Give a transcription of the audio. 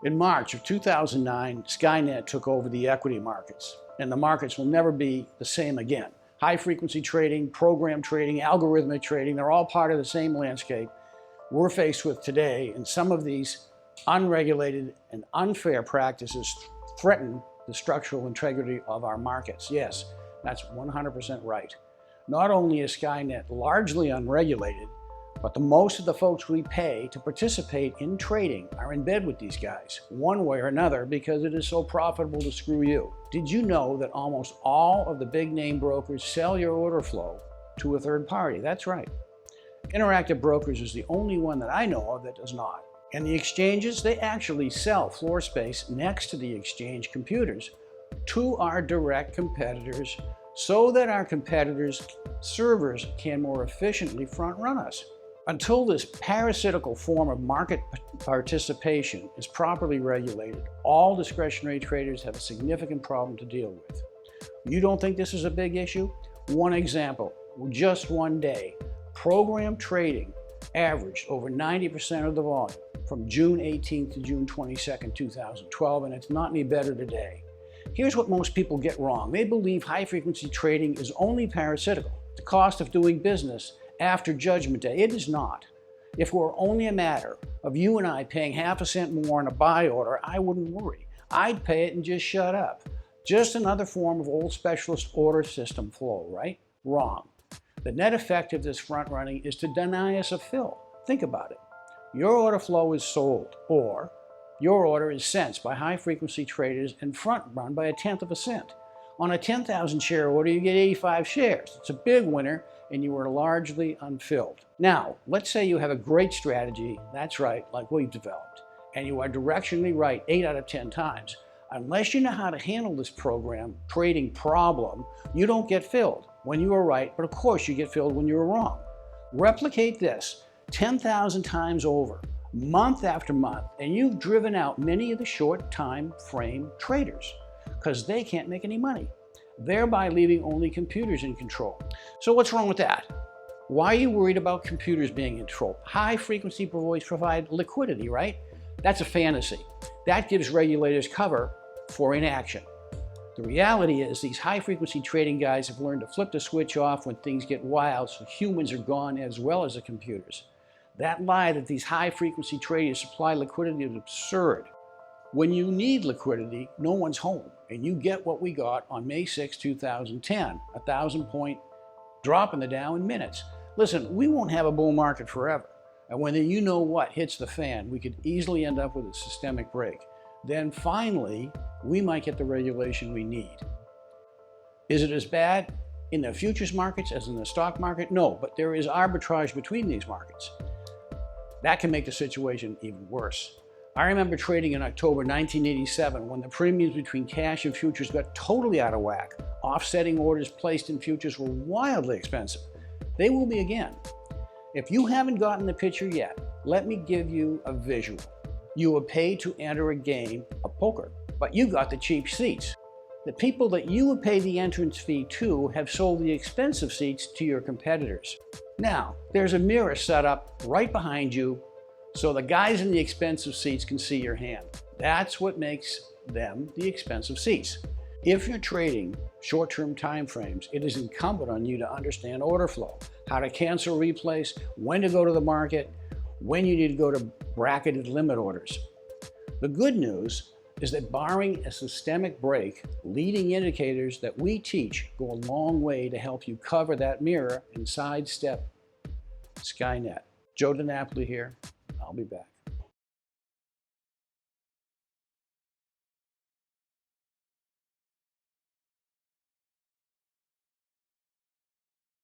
In March of 2009, Skynet took over the equity markets, and the markets will never be the same again. High-frequency trading, program trading, algorithmic trading, they're all part of the same landscape we're faced with today, and some of these unregulated and unfair practices threaten the structural integrity of our markets. Yes, that's 100% right. Not only is Skynet largely unregulated, but most of the folks we pay to participate in trading are in bed with these guys, one way or another, because it is so profitable to screw you. Did you know that almost all of the big name brokers sell your order flow to a third party? That's right. Interactive Brokers is the only one that I know of that does not. And the exchanges, they actually sell floor space next to the exchange computers to our direct competitors so that our competitors' servers can more efficiently front run us. Until this parasitical form of market participation is properly regulated, all discretionary traders have a significant problem to deal with. You don't think this is a big issue? One example, just one day, program trading averaged over 90% of the volume from June 18th to June 22nd, 2012, and it's not any better today. Here's what most people get wrong. They believe high-frequency trading is only parasitical, the cost of doing business after Judgment Day. It is not. If it were only a matter of you and I paying half a cent more on a buy order, I wouldn't worry. I'd pay it and just shut up. Just another form of old specialist order system flow, right? Wrong. The net effect of this front running is to deny us a fill. Think about it. Your order flow is sold, or your order is sensed by high-frequency traders and front run by 1/10 of a cent. On a 10,000 share order, you get 85 shares. It's a big winner, and you are largely unfilled. Now, let's say you have a great strategy, that's right, like we've developed, and you are directionally right 8 out of 10 times. Unless you know how to handle this program trading problem, you don't get filled when you are right, but of course you get filled when you are wrong. Replicate this 10,000 times over, month after month, and you've driven out many of the short time frame traders because they can't make any money, thereby leaving only computers in control. So what's wrong with that? Why are you worried about computers being in control? High frequency voice provide liquidity, right? That's a fantasy. That gives regulators cover for inaction. The reality is these high frequency trading guys have learned to flip the switch off when things get wild, so humans are gone as well as the computers. That lie that these high frequency traders supply liquidity is absurd. When you need liquidity, no one's home, and you get what we got on May 6, 2010, a 1,000-point drop in the Dow in minutes. Listen, we won't have a bull market forever, and when the you-know-what hits the fan, we could easily end up with a systemic break. Then finally, we might get the regulation we need. Is it as bad in the futures markets as in the stock market? No, but there is arbitrage between these markets. That can make the situation even worse. I remember trading in October 1987 when the premiums between cash and futures got totally out of whack. Offsetting orders placed in futures were wildly expensive. They will be again. If you haven't gotten the picture yet, let me give you a visual. You were paid to enter a game of poker, but you got the cheap seats. The people that you would pay the entrance fee to have sold the expensive seats to your competitors. Now, there's a mirror set up right behind you so the guys in the expensive seats can see your hand. That's what makes them the expensive seats. If you're trading short-term time frames, it is incumbent on you to understand order flow, how to cancel replays, when to go to the market, when you need to go to bracketed limit orders. The good news is that barring a systemic break, leading indicators that we teach go a long way to help you cover that mirror and sidestep Skynet. Joe DiNapoli here. I'll be back.